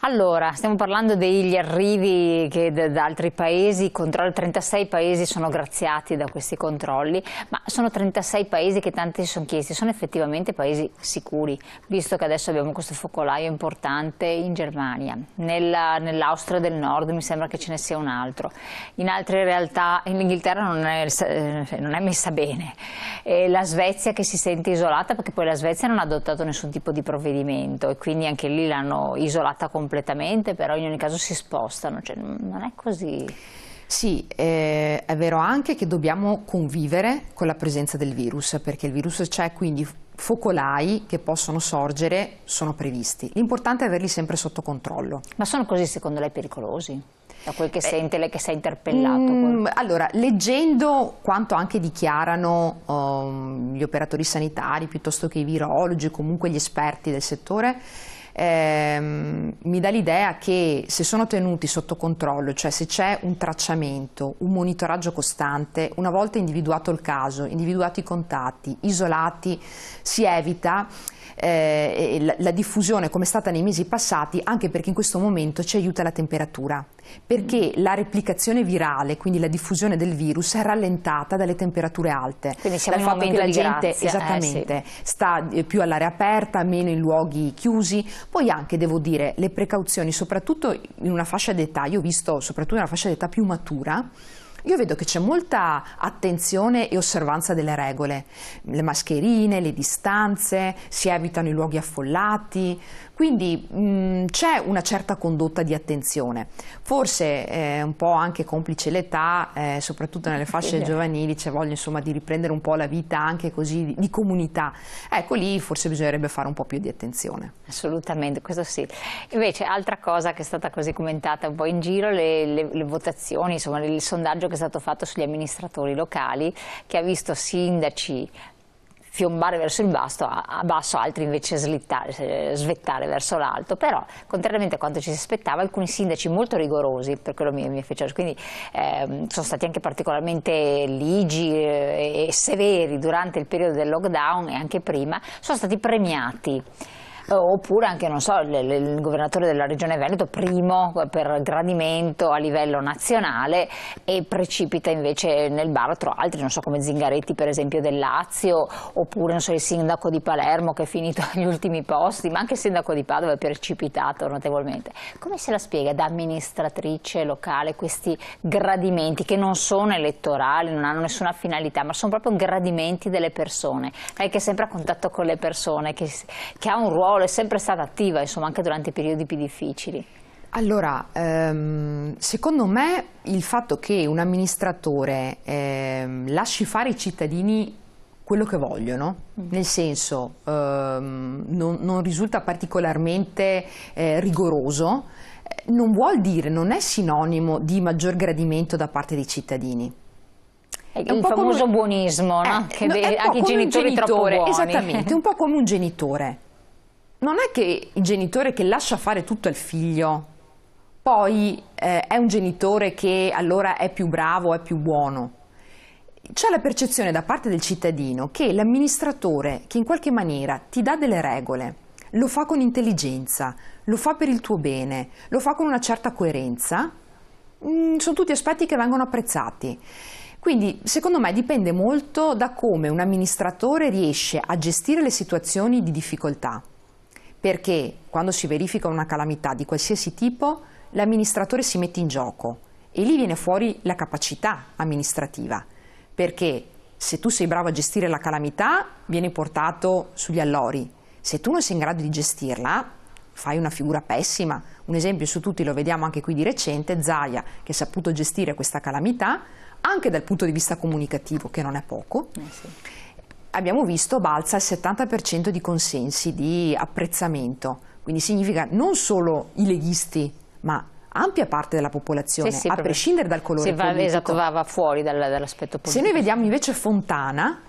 Allora, stiamo parlando degli arrivi che da altri paesi, 36 paesi sono graziati da questi controlli, ma sono 36 paesi che tanti si sono chiesti, sono effettivamente paesi sicuri, visto che adesso abbiamo questo focolaio importante in Germania, nell'Austria del Nord mi sembra che ce ne sia un altro, in altre realtà l'Inghilterra non è messa bene, e la Svezia che si sente isolata perché poi la Svezia non ha adottato nessun tipo di provvedimento e quindi anche lì l'hanno isolata completamente, però in ogni caso si spostano, cioè non è così. Sì, è vero anche che dobbiamo convivere con la presenza del virus, perché il virus c'è, quindi focolai che possono sorgere sono previsti. L'importante è averli sempre sotto controllo. Ma sono così secondo lei pericolosi? Da quel che sente lei che si è interpellato? Allora, leggendo quanto anche dichiarano gli operatori sanitari, piuttosto che i virologi, comunque gli esperti del settore, mi dà l'idea che se sono tenuti sotto controllo, cioè se c'è un tracciamento, un monitoraggio costante, una volta individuato il caso, individuati i contatti, isolati, si evita la diffusione come è stata nei mesi passati, anche perché in questo momento ci aiuta la temperatura, perché la replicazione virale, quindi la diffusione del virus, è rallentata dalle temperature alte. Quindi siamo dal fatto che la gente grazia, esattamente sì, sta più all'aria aperta, meno in luoghi chiusi. Poi anche devo dire le precauzioni, soprattutto in una fascia d'età, io ho visto soprattutto in una fascia d'età più matura. Io vedo che c'è molta attenzione e osservanza delle regole, le mascherine, le distanze, si evitano i luoghi affollati, quindi c'è una certa condotta di attenzione. Forse un po' anche complice l'età, soprattutto nelle fasce giovanili, c'è voglia insomma di riprendere un po' la vita anche così di comunità. Ecco, lì forse bisognerebbe fare un po' più di attenzione. Assolutamente, questo sì. Invece altra cosa che è stata così commentata un po' in giro, le votazioni, insomma il sondaggio che è stato fatto sugli amministratori locali, che ha visto sindaci fiombare verso il basso, altri invece svettare verso l'alto, però contrariamente a quanto ci si aspettava alcuni sindaci molto rigorosi, per quello mi fece, quindi sono stati anche particolarmente ligi e severi durante il periodo del lockdown e anche prima, sono stati premiati. Oppure anche, non so, il governatore della regione Veneto, primo per gradimento a livello nazionale, e precipita invece nel baratro altri, non so, come Zingaretti per esempio del Lazio, oppure non so, il sindaco di Palermo che è finito agli ultimi posti, ma anche il sindaco di Padova è precipitato notevolmente. Come se la spiega da amministratrice locale questi gradimenti che non sono elettorali, non hanno nessuna finalità, ma sono proprio gradimenti delle persone? Lei che è sempre a contatto con le persone, che ha un ruolo, è sempre stata attiva, insomma, anche durante i periodi più difficili. Allora, secondo me il fatto che un amministratore lasci fare ai cittadini quello che vogliono, nel senso non risulta particolarmente rigoroso, non vuol dire, non è sinonimo di maggior gradimento da parte dei cittadini. Il famoso buonismo, no? Che anche i genitori troppo buoni. Esattamente, un po' come un genitore. Non è che il genitore che lascia fare tutto al figlio poi è un genitore che allora è più bravo, è più buono. C'è la percezione da parte del cittadino che l'amministratore che in qualche maniera ti dà delle regole, lo fa con intelligenza, lo fa per il tuo bene, lo fa con una certa coerenza, sono tutti aspetti che vengono apprezzati. Quindi secondo me dipende molto da come un amministratore riesce a gestire le situazioni di difficoltà. Perché quando si verifica una calamità di qualsiasi tipo, l'amministratore si mette in gioco e lì viene fuori la capacità amministrativa, perché se tu sei bravo a gestire la calamità vieni portato sugli allori, se tu non sei in grado di gestirla fai una figura pessima. Un esempio su tutti lo vediamo anche qui di recente, Zaia, che ha saputo gestire questa calamità anche dal punto di vista comunicativo, che non è poco. Sì. Abbiamo visto balza il 70% di consensi, di apprezzamento, quindi significa non solo i leghisti, ma ampia parte della popolazione, sì, a prescindere dal colore politico. Esatto, va fuori dall'aspetto politico. Se noi vediamo invece Fontana,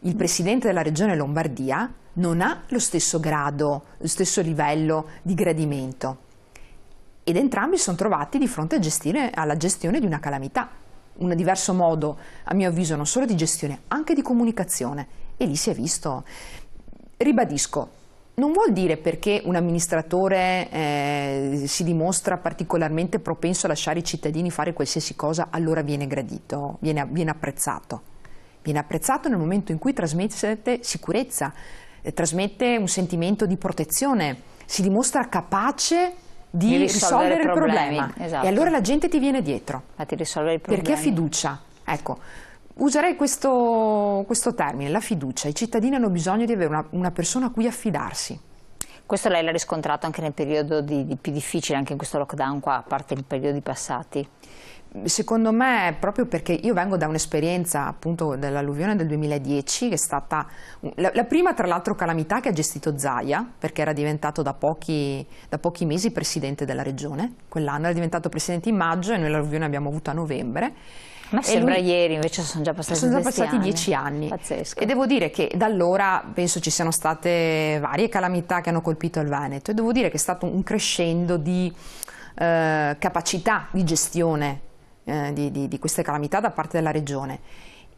il presidente della regione Lombardia, non ha lo stesso grado, lo stesso livello di gradimento, ed entrambi sono trovati di fronte alla gestione di una calamità. Un diverso modo, a mio avviso, non solo di gestione, anche di comunicazione. E lì si è visto. Ribadisco, non vuol dire perché un amministratore si dimostra particolarmente propenso a lasciare i cittadini fare qualsiasi cosa, allora viene gradito, viene apprezzato. Viene apprezzato nel momento in cui trasmette sicurezza, trasmette un sentimento di protezione, si dimostra capace di risolvere il problema. Esatto. E allora la gente ti viene dietro. Ti risolve i problemi. Perché ha fiducia. Ecco, userei questo termine, la fiducia. I cittadini hanno bisogno di avere una persona a cui affidarsi. Questo lei l'ha riscontrato anche nel periodo più difficile, anche in questo lockdown qua, a parte i periodi passati? Secondo me, proprio perché io vengo da un'esperienza appunto dell'alluvione del 2010, che è stata la prima tra l'altro calamità che ha gestito Zaia, perché era diventato da pochi mesi presidente della regione. Quell'anno era diventato presidente in maggio e noi l'alluvione l'abbiamo avuta a novembre. Ma sembra ieri, invece sono già passati 10 anni. Pazzesco. E devo dire che da allora penso ci siano state varie calamità che hanno colpito il Veneto, e devo dire che è stato un crescendo di capacità di gestione di queste calamità da parte della regione,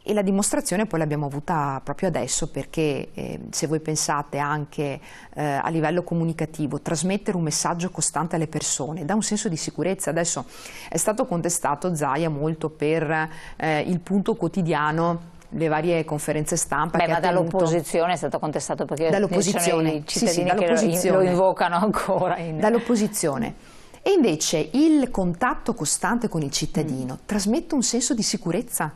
e la dimostrazione poi l'abbiamo avuta proprio adesso, perché se voi pensate anche a livello comunicativo, trasmettere un messaggio costante alle persone dà un senso di sicurezza. Adesso è stato contestato Zaia molto per il Punto Quotidiano, le varie conferenze stampa. Ma dall'opposizione è stato contestato, perché dall'opposizione, i cittadini che lo invocano ancora. Dall'opposizione. E invece il contatto costante con il cittadino trasmette un senso di sicurezza.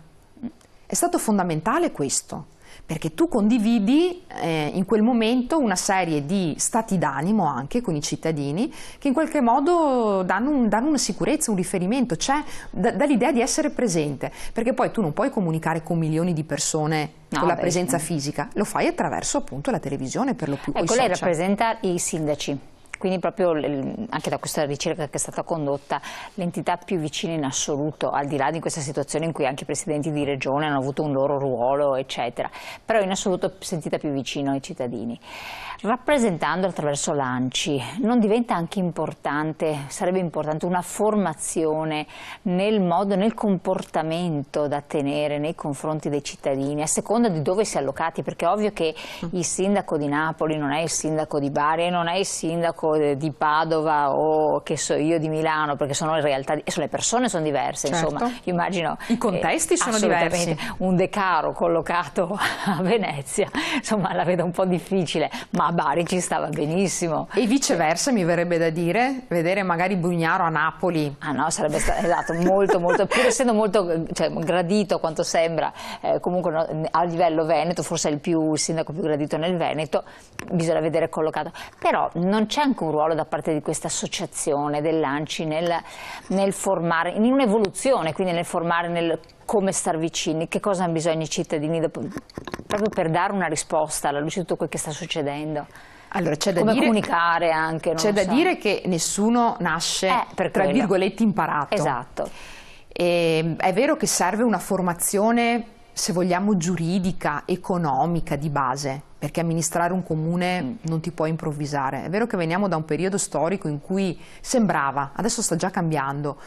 È stato fondamentale questo, perché tu condividi in quel momento una serie di stati d'animo anche con i cittadini, che in qualche modo danno una sicurezza, un riferimento, c'è dall'idea di essere presente, perché poi tu non puoi comunicare con milioni di persone con la presenza fisica, lo fai attraverso appunto la televisione, per lo più. Ecco, lei rappresenta i sindaci. Quindi proprio anche da questa ricerca che è stata condotta, l'entità più vicina in assoluto, al di là di questa situazione in cui anche i presidenti di regione hanno avuto un loro ruolo, eccetera, però in assoluto sentita più vicino ai cittadini. Rappresentando attraverso l'ANCI, non diventa anche importante, sarebbe importante una formazione nel modo, nel comportamento da tenere nei confronti dei cittadini, a seconda di dove si è allocati, perché è ovvio che il sindaco di Napoli non è il sindaco di Bari e non è il sindaco di Padova o che so io di Milano, perché sono in realtà le persone sono diverse, certo. Insomma, io immagino i contesti sono diversi. Un Decaro collocato a Venezia, insomma, la vedo un po' difficile, ma a Bari ci stava benissimo. E viceversa, mi verrebbe da dire, vedere magari Brugnaro a Napoli. Ah no, sarebbe stato esatto, molto, pur essendo molto gradito quanto sembra, comunque no, a livello Veneto, forse è il sindaco più gradito nel Veneto, bisogna vedere collocato. Però non c'è anche un ruolo da parte di questa associazione dell'ANCI nel formare, in un'evoluzione, quindi nel formare, nel come star vicini, che cosa hanno bisogno i cittadini proprio per dare una risposta alla luce di tutto quel che sta succedendo. Allora, c'è da come dire, comunicare anche, c'è da dire che nessuno nasce tra virgolette imparato. Esatto. E è vero che serve una formazione, se vogliamo, giuridica, economica di base, perché amministrare un comune non ti puoi improvvisare. È vero che veniamo da un periodo storico in cui sembrava, adesso sta già cambiando,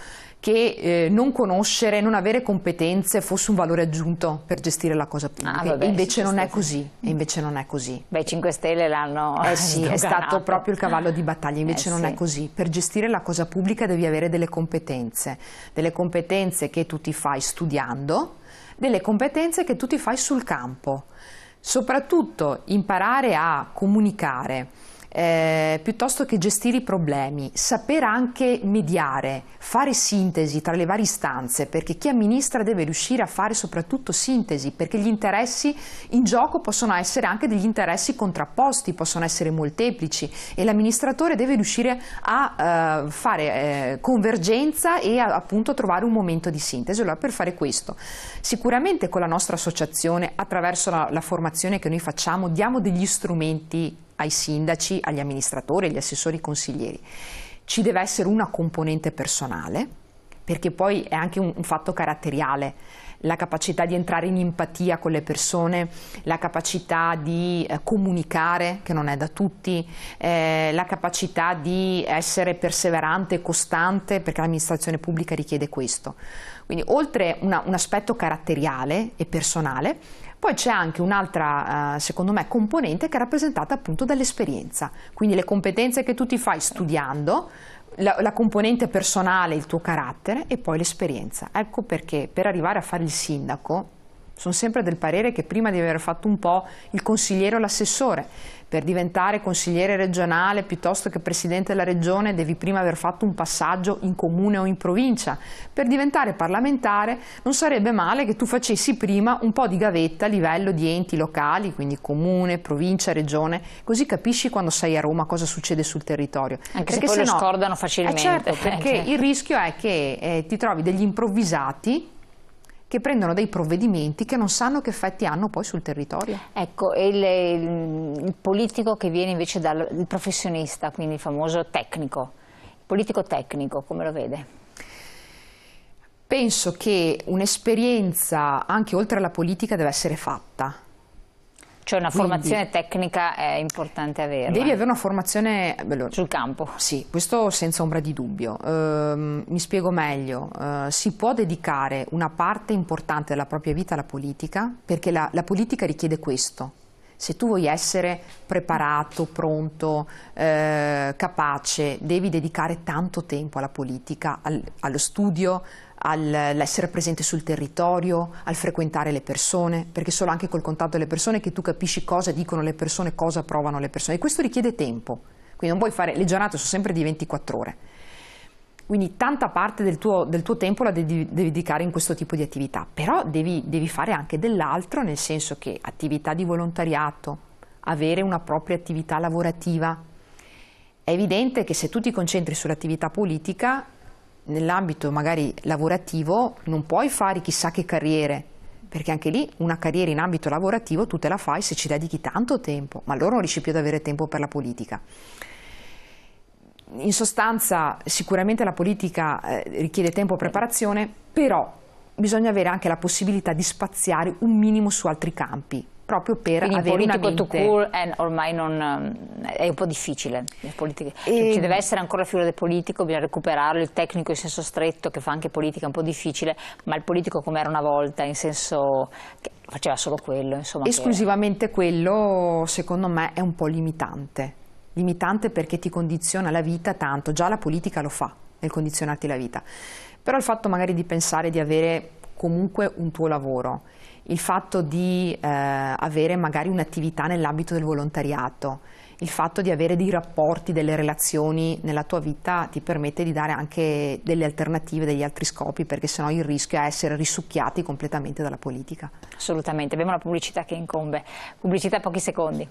che non conoscere, non avere competenze fosse un valore aggiunto per gestire la cosa pubblica. E invece non è così. E invece non è così. Beh, i 5 Stelle l'hanno sì, è stato proprio il cavallo di battaglia, invece non è così. Per gestire la cosa pubblica devi avere delle competenze che tu ti fai studiando, delle competenze che tu ti fai sul campo. Soprattutto imparare a comunicare, piuttosto che gestire i problemi, saper anche mediare, fare sintesi tra le varie istanze, perché chi amministra deve riuscire a fare soprattutto sintesi, perché gli interessi in gioco possono essere anche degli interessi contrapposti, possono essere molteplici, e l'amministratore deve riuscire a fare convergenza e appunto trovare un momento di sintesi. Allora, per fare questo, sicuramente con la nostra associazione, attraverso la formazione che noi facciamo, diamo degli strumenti ai sindaci, agli amministratori, agli assessori consiglieri. Ci deve essere una componente personale, perché poi è anche un fatto caratteriale, la capacità di entrare in empatia con le persone, la capacità di comunicare, che non è da tutti, la capacità di essere perseverante e costante, perché l'amministrazione pubblica richiede questo. Quindi oltre un aspetto caratteriale e personale, poi c'è anche un'altra, secondo me, componente che è rappresentata appunto dall'esperienza, quindi le competenze che tu ti fai studiando, la componente personale, il tuo carattere e poi l'esperienza. Ecco perché per arrivare a fare il sindaco sono sempre del parere che prima di aver fatto un po' il consigliere o l'assessore, per diventare consigliere regionale piuttosto che presidente della regione devi prima aver fatto un passaggio in comune o in provincia. Per diventare parlamentare non sarebbe male che tu facessi prima un po' di gavetta a livello di enti locali, quindi comune, provincia, regione, così capisci quando sei a Roma cosa succede sul territorio. Anche perché se poi lo scordano facilmente. Certo, perché il rischio è che ti trovi degli improvvisati che prendono dei provvedimenti che non sanno che effetti hanno poi sul territorio. Ecco, e il politico che viene invece dal professionista, quindi il famoso tecnico, il politico tecnico, come lo vede? Penso che un'esperienza anche oltre alla politica deve essere fatta. Cioè una formazione tecnica è importante averla. Devi avere una formazione sul campo. Sì, questo senza ombra di dubbio. Mi spiego meglio. Si può dedicare una parte importante della propria vita alla politica perché la politica richiede questo. Se tu vuoi essere preparato, pronto, capace, devi dedicare tanto tempo alla politica, allo studio, all'essere presente sul territorio, al frequentare le persone, perché solo anche col contatto delle persone che tu capisci cosa dicono le persone, cosa provano le persone, e questo richiede tempo, quindi non puoi fare, le giornate sono sempre di 24 ore, quindi tanta parte del tuo tempo la devi dedicare in questo tipo di attività, però devi fare anche dell'altro, nel senso che attività di volontariato, avere una propria attività lavorativa. È evidente che se tu ti concentri sull'attività politica, nell'ambito magari lavorativo non puoi fare chissà che carriere, perché anche lì una carriera in ambito lavorativo tu te la fai se ci dedichi tanto tempo, ma allora non riesci più ad avere tempo per la politica. In sostanza sicuramente la politica richiede tempo e preparazione, però bisogna avere anche la possibilità di spaziare un minimo su altri campi, proprio per quindi avere una mente. Il politico ormai è un po' difficile, ci deve essere ancora la figura del politico, bisogna recuperarlo, il tecnico in senso stretto che fa anche politica è un po' difficile, ma il politico come era una volta, in senso che faceva solo quello. Insomma, esclusivamente quello secondo me è un po' limitante perché ti condiziona la vita tanto, già la politica lo fa nel condizionarti la vita, però il fatto magari di pensare di avere comunque un tuo lavoro, il fatto di avere magari un'attività nell'ambito del volontariato, il fatto di avere dei rapporti, delle relazioni nella tua vita ti permette di dare anche delle alternative, degli altri scopi, perché sennò il rischio è essere risucchiati completamente dalla politica. Assolutamente, abbiamo la pubblicità che incombe. Pubblicità, pochi secondi.